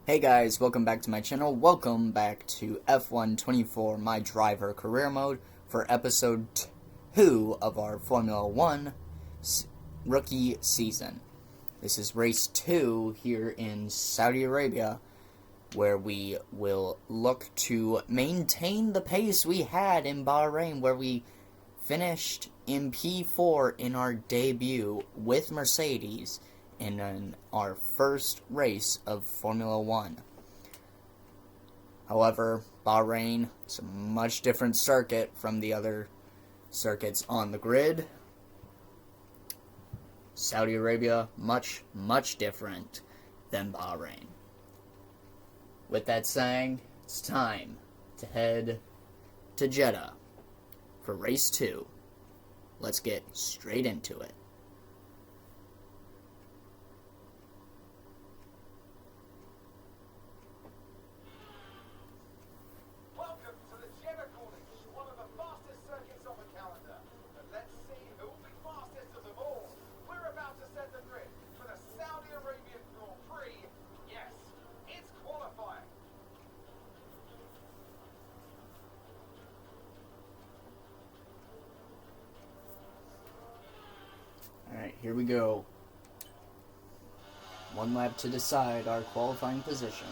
Hey guys, welcome back to my channel. Welcome back to F1 24 My Driver Career Mode for episode 2 of our Formula 1 rookie season. This is race 2 here in Saudi Arabia, where we will look to maintain the pace we had in Bahrain, where we finished in P4 in our debut with Mercedes in our first race of Formula 1. However, Bahrain is a much different circuit from the other circuits on the grid. Saudi Arabia, much different than Bahrain. With that saying, it's time to head to Jeddah for race 2. Let's get straight into it. Alright, here we go. One lap to decide our qualifying position.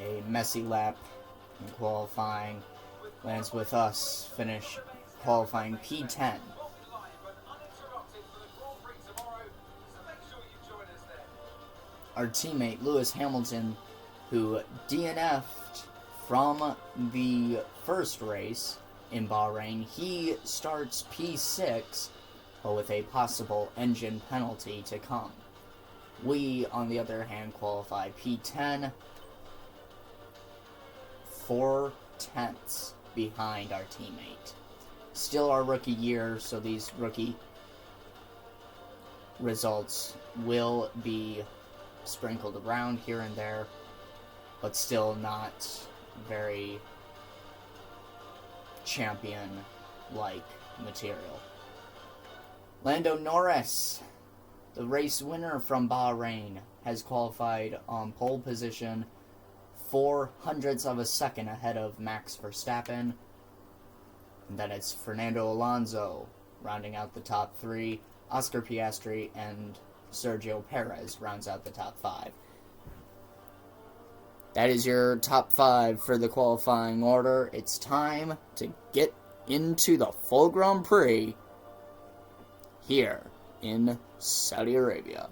A messy lap in qualifying lands with us finish qualifying P10. Our teammate Lewis Hamilton, who DNF'd from the first race in Bahrain, he starts P6, but with a possible engine penalty to come. We, on the other hand, qualify P10, 4/10 behind our teammate. Still our rookie year, so these rookie results will be sprinkled around here and there, but still not very champion-like material. Lando Norris, the race winner from Bahrain, has qualified on pole position 0.04 of a second ahead of Max Verstappen. And then it's Fernando Alonso rounding out the top 3. Oscar Piastri and Sergio Perez rounds out the top 5. That is your top 5 for the qualifying order. It's time to get into the full Grand Prix here in Saudi Arabia.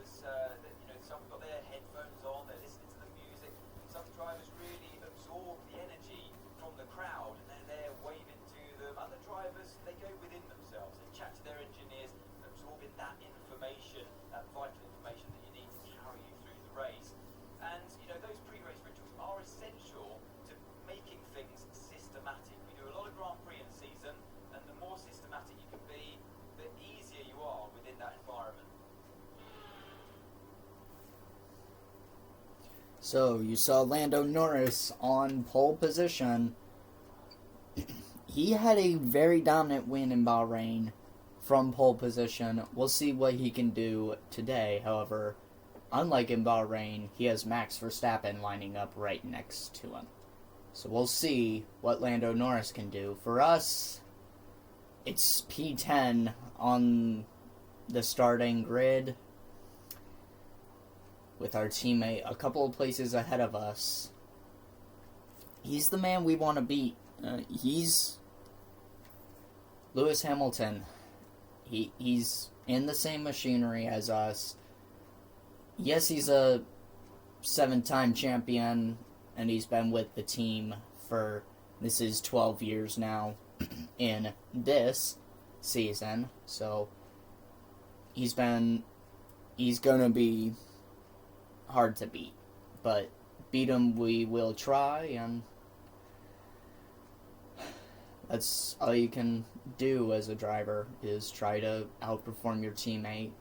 drivers, some have got their headphones on, they're listening to the music. Some drivers really absorb the energy from the crowd and they're there waving to them. Other drivers, they go within themselves, they chat to their engineers, absorbing that information, that vital information that you need to carry you through the race. And those pre-race rituals are essential to making things systematic. We do a lot of Grand Prix in the season, and the more systematic you can be, the easier you are within that environment. So, you saw Lando Norris on pole position. He had a very dominant win in Bahrain from pole position. We'll see what he can do today. However, unlike in Bahrain, he has Max Verstappen lining up right next to him. So we'll see what Lando Norris can do. For us, it's P10 on the starting grid, with our teammate a couple of places ahead of us. He's the man we want to beat. He's Lewis Hamilton. He's in the same machinery as us. Yes, he's a 7-time champion, and he's been with the team for, this is 12 years now in this season. So he's gonna be hard to beat, but beat him we will try, and that's all you can do as a driver, is try to outperform your teammate,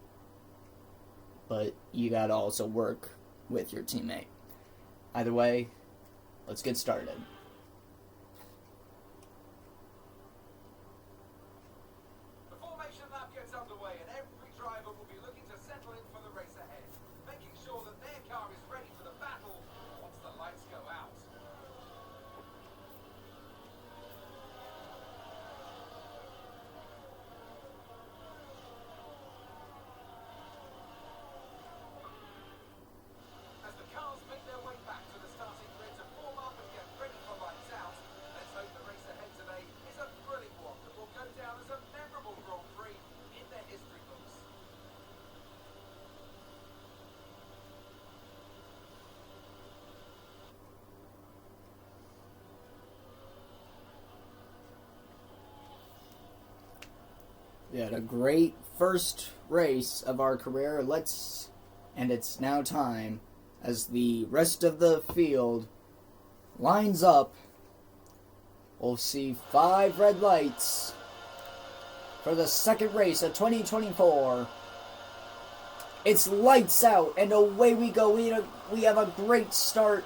but you gotta also work with your teammate. Either way, let's get started. The formation lap gets underway, and every driver will be looking to settle in for the race ahead, making sure that their car is ready for the battle once the lights go out. As the cars make their way back to the starting grid to form up and get ready for lights out, let's hope the race ahead today is a thrilling one that will go down as a memorable Grand Prix in their history books. We had a great first race of our career. And it's now time, as the rest of the field lines up. We'll see 5 red lights for the second race of 2024. It's lights out, and away we go. We have a great start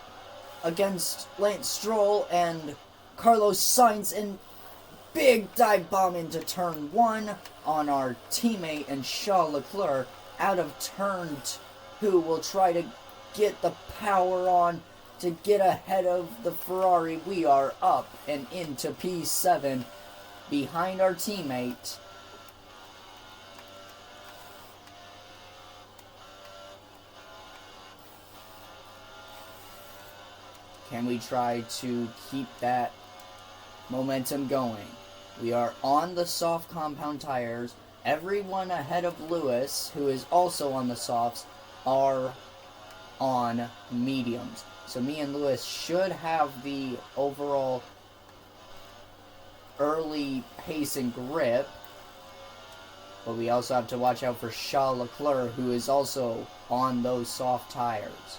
against Lance Stroll and Carlos Sainz, and big dive bomb into turn 1 on our teammate and Charles Leclerc. Out of turn 2, will try to get the power on to get ahead of the Ferrari. We are up and into P7 behind our teammate. Can we try to keep that momentum going? We are on the soft compound tires. Everyone ahead of Lewis, who is also on the softs, are on mediums. So me and Lewis should have the overall early pace and grip. But we also have to watch out for Charles Leclerc, who is also on those soft tires.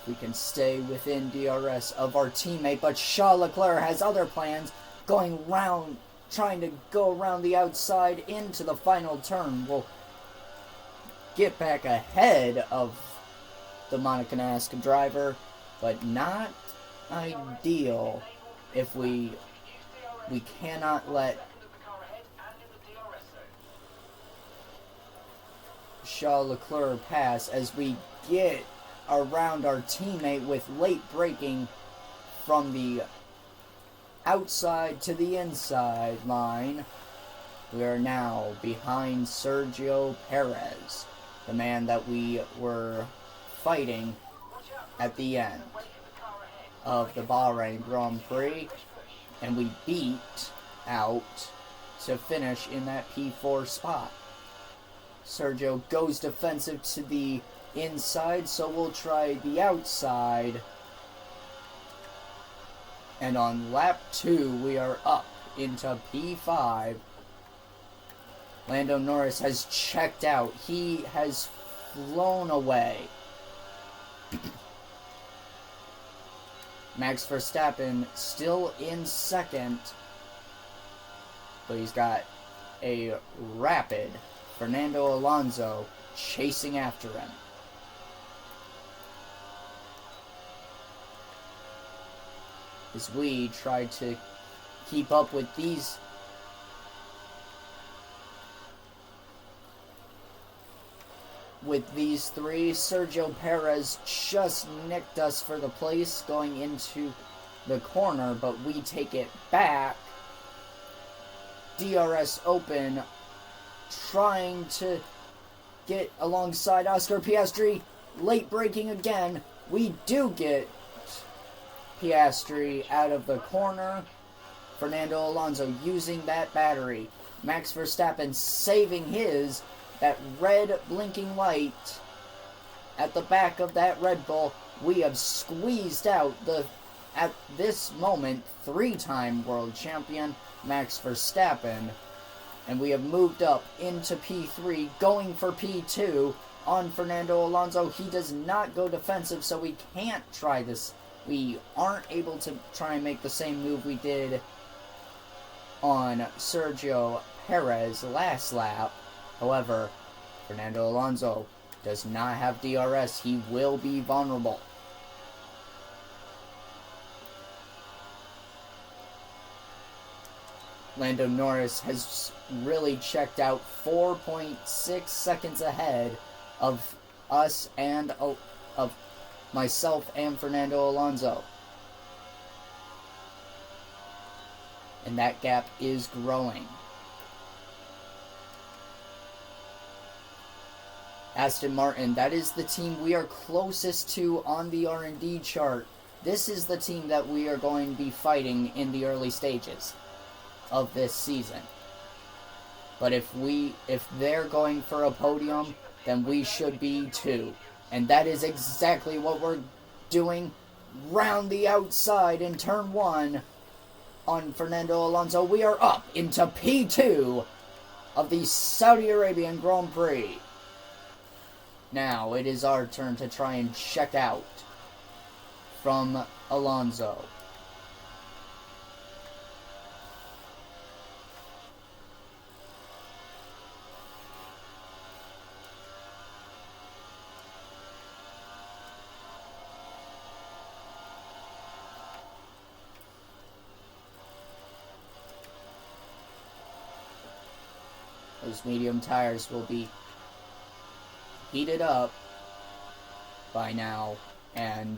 We can stay within DRS of our teammate, but Charles Leclerc has other plans, going round, trying to go around the outside into the final turn. We'll get back ahead of the Monegasque driver, but not ideal if we cannot let Charles Leclerc pass as we get around our teammate with late braking from the outside to the inside line. We are now behind Sergio Perez. the man that we were fighting at the end of the Bahrain Grand Prix, and we beat out to finish in that P4 spot. Sergio goes defensive to the inside, so we'll try the outside. And on lap 2, we are up into P5. Lando Norris has checked out. He has flown away. Max Verstappen still in second, but he's got a rapid Fernando Alonso chasing after him. As we try to keep up with these three. Sergio Perez just nicked us for the place going into the corner, but we take it back. DRS open, trying to get alongside Oscar Piastri. Late braking again. We do get Piastri out of the corner. Fernando Alonso using that battery. Max Verstappen saving his. That red blinking light at the back of that Red Bull. We have squeezed out at this moment, 3-time world champion Max Verstappen. And we have moved up into P3, going for P2 on Fernando Alonso. He does not go defensive, so we can't try this. We aren't able to try and make the same move we did on Sergio Perez last lap. However, Fernando Alonso does not have DRS. He will be vulnerable. Lando Norris has really checked out, 4.6 seconds ahead of us and of myself and Fernando Alonso. And that gap is growing. Aston Martin, that is the team we are closest to on the R&D chart. This is the team that we are going to be fighting in the early stages of this season. But if they're going for a podium, then we should be too. And that is exactly what we're doing. Round the outside in turn 1 on Fernando Alonso. We are up into P2 of the Saudi Arabian Grand Prix. Now it is our turn to try and check out from Alonso. Those medium tires will be heated up by now, and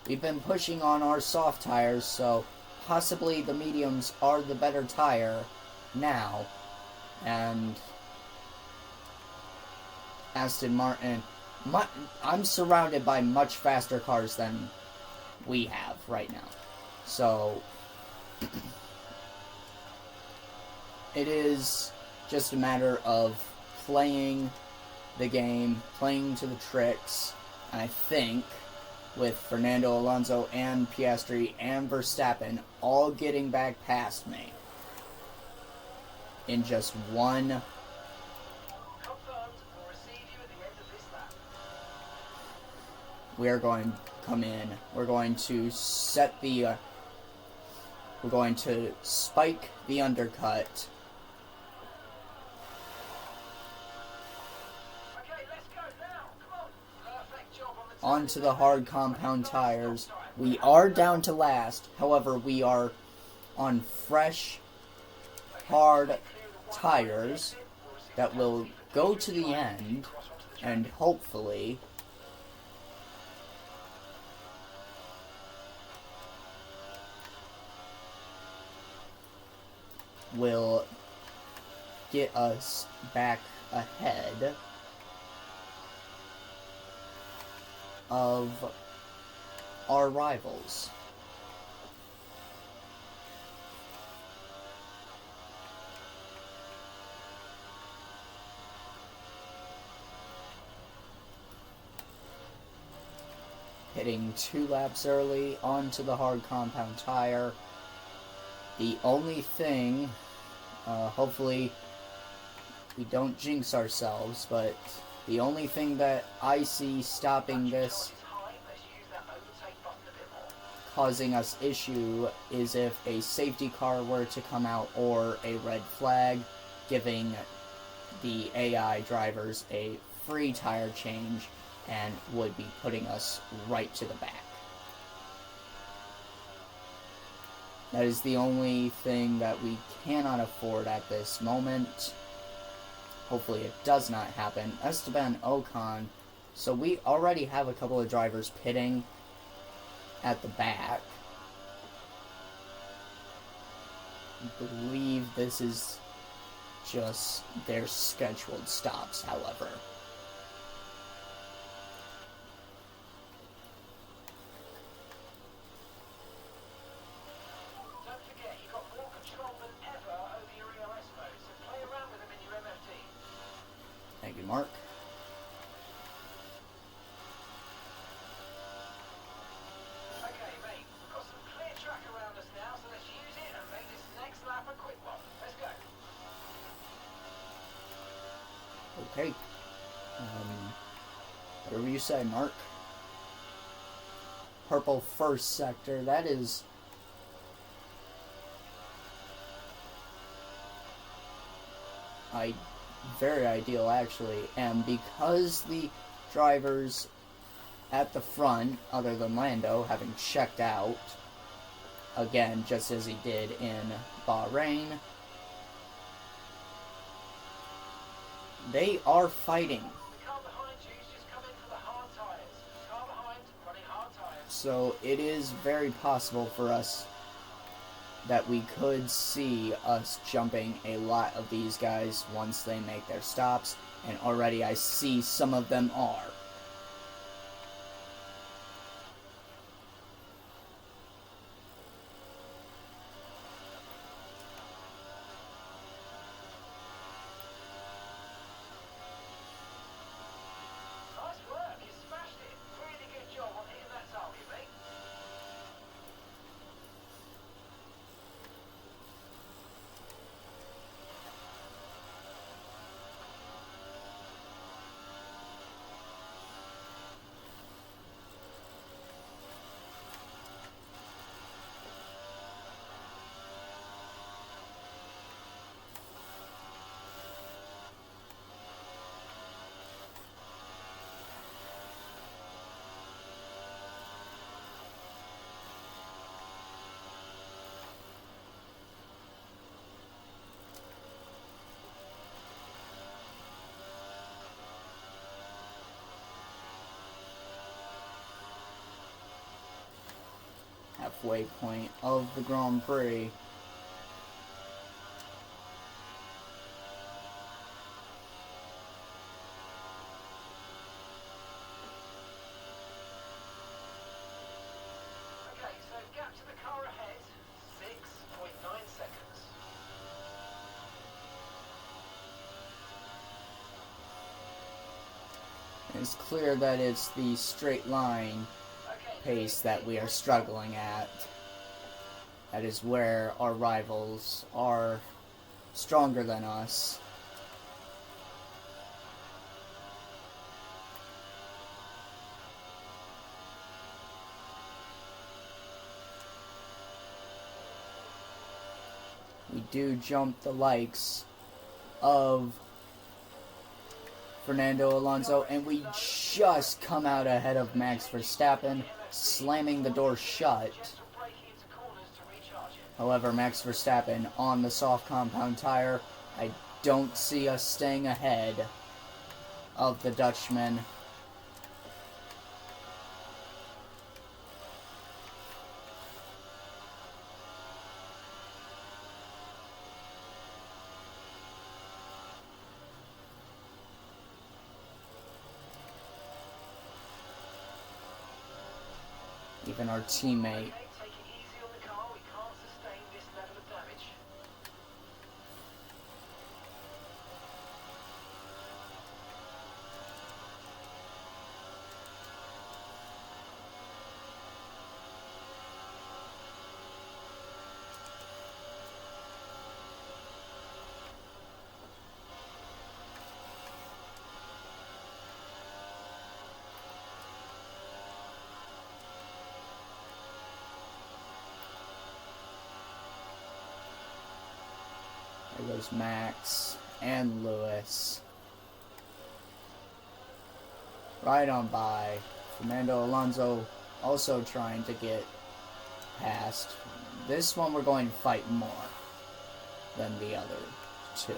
we've been pushing on our soft tires, so possibly the mediums are the better tire now. And Aston Martin, I'm surrounded by much faster cars than we have right now, so it is just a matter of playing the game, playing to the tricks. And I think with Fernando Alonso and Piastri and Verstappen all getting back past me in just one we are going to come in. We're going to we're going to spike the undercut. Onto the hard compound tires. We are down to last. However, we are on fresh, hard tires that will go to the end and hopefully will get us back ahead of our rivals. Hitting 2 laps early onto the hard compound tire. The only thing, hopefully we don't jinx ourselves, but the only thing that I see stopping this, causing us issue, is if a safety car were to come out or a red flag, giving the AI drivers a free tire change and would be putting us right to the back. That is the only thing that we cannot afford at this moment. Hopefully it does not happen. Esteban Ocon. So we already have a couple of drivers pitting at the back. I believe this is just their scheduled stops, however. Thank you, Mark. Okay, mate, we've got some clear track around us now, so let's use it and make this next lap a quick one. Let's go. Okay. Whatever you say, Mark. Purple first sector, that is... very ideal, actually. And because the drivers at the front, other than Lando, having checked out, again, just as he did in Bahrain, they are fighting. The car behind you is just coming for the hard tyres. Car behind, running hard tyres. So it is very possible for us that we could see us jumping a lot of these guys once they make their stops, and already I see some of them are. Nice work, you smashed it. Really good job on hitting that target, mate. Halfway point of the Grand Prix. Okay, so gap to the car ahead, 6.9 seconds. It's clear that it's the straight line Okay, pace that we are struggling at. That is where our rivals are stronger than us. We do jump the likes of Fernando Alonso, and we just come out ahead of Max Verstappen, slamming the door shut. gentle braking into corners to recharge it. However, Max Verstappen on the soft compound tire, I don't see us staying ahead of the Dutchman. Even our teammate. Okay, take it easy on the car. We can't sustain this level of damage. There goes Max and Lewis. Right on by. Fernando Alonso also trying to get past. This one we're going to fight more than the other two.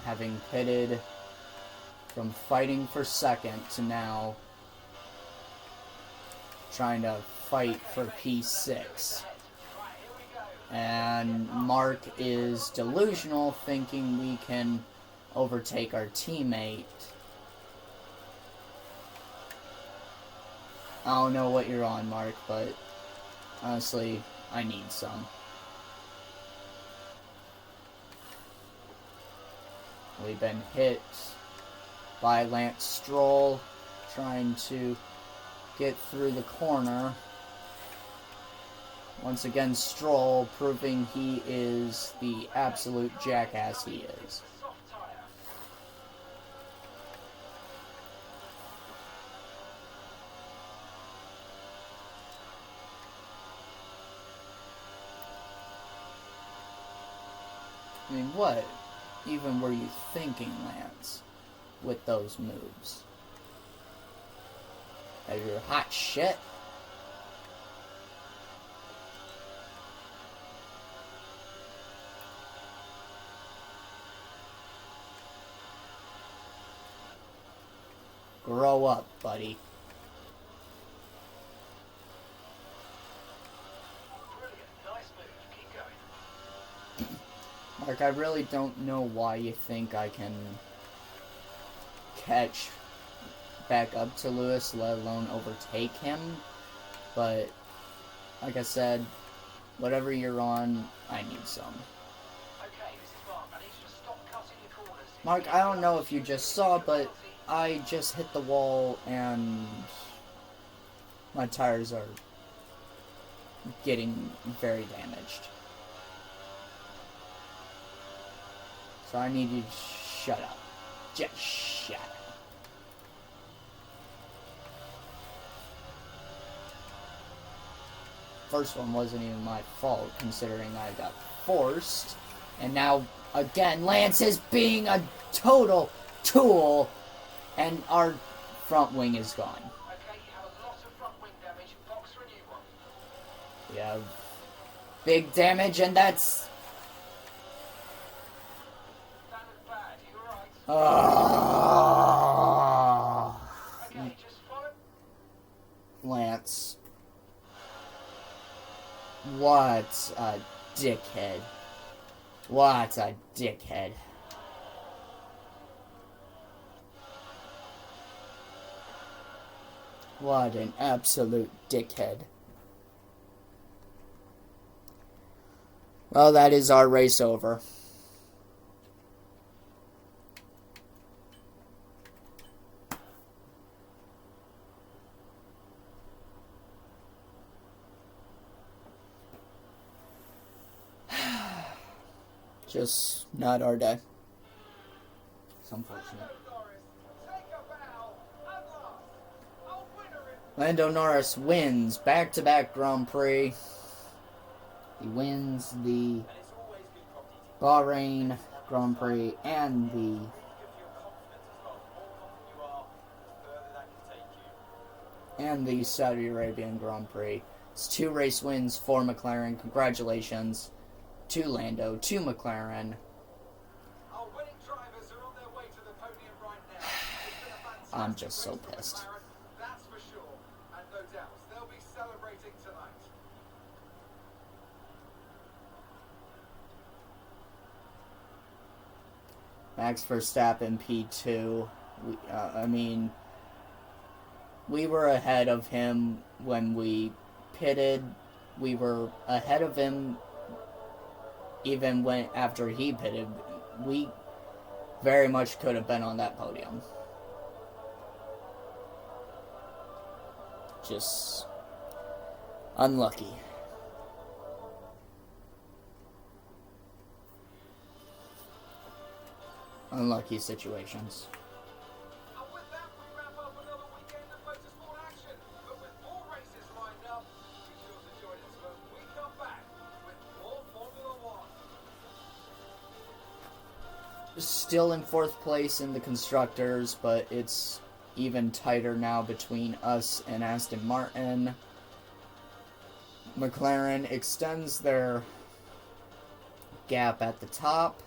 Having pitted from fighting for second to now trying to fight for P6. And Mark is delusional, thinking we can overtake our teammate. I don't know what you're on, Mark, but honestly, I need some. We've been hit by Lance Stroll trying to get through the corner. Once again, Stroll proving he is the absolute jackass he is. I mean, what even were you thinking, Lance, with those moves? That you're hot shit? Grow up, buddy. Mark, I really don't know why you think I can catch back up to Lewis, let alone overtake him. But, like I said, whatever you're on, I need some. Mark, I don't know if you just saw, but I just hit the wall and my tires are getting very damaged. So I need you to shut up. Just shut up. First one wasn't even my fault, considering I got forced. And now, again, Lance is being a total tool, and our front wing is gone. Okay, you have a lot of front wing damage. Box for a new one. We have big damage, and that's... Okay, just follow. Lance. What a dickhead. What a dickhead. What an absolute dickhead. Well, that is our race over. Just not our day. It's unfortunate. Lando Norris wins back-to-back Grand Prix. He wins the Bahrain Grand Prix and the Saudi Arabian Grand Prix. It's 2 race wins for McLaren. Congratulations to Lando, to McLaren. Our winning drivers are on their way to the podium right I'm just so pissed. That's for sure, and no doubt they'll be celebrating tonight. Max Verstappen P2. We were ahead of him when we pitted. We were ahead of him even when after he pitted. We very much could have been on that podium. Just unlucky. Unlucky situations. And with that, we wrap up another weekend of motorsport action. But with more races lined up, be sure to join us when we come back with more Formula One. Still in 4th place in the Constructors, but it's even tighter now between us and Aston Martin. McLaren extends their gap at the top,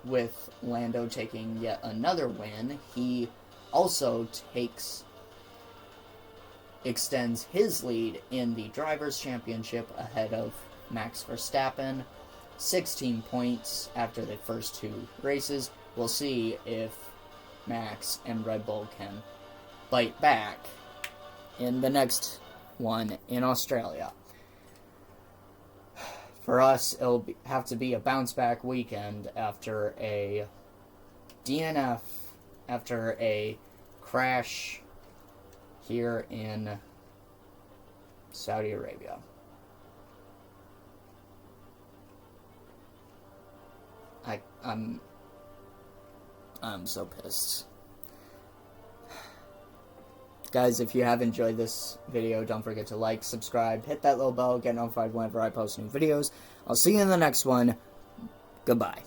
with Lando taking yet another win. He also extends his lead in the Drivers' Championship ahead of Max Verstappen. 16 points after the first 2 races. We'll see if Max and Red Bull can bite back in the next one in Australia. For us, it'll have to be a bounce-back weekend after a DNF, after a crash here in Saudi Arabia. I'm so pissed. Guys, if you have enjoyed this video, don't forget to like, subscribe, hit that little bell, get notified whenever I post new videos. I'll see you in the next one. Goodbye.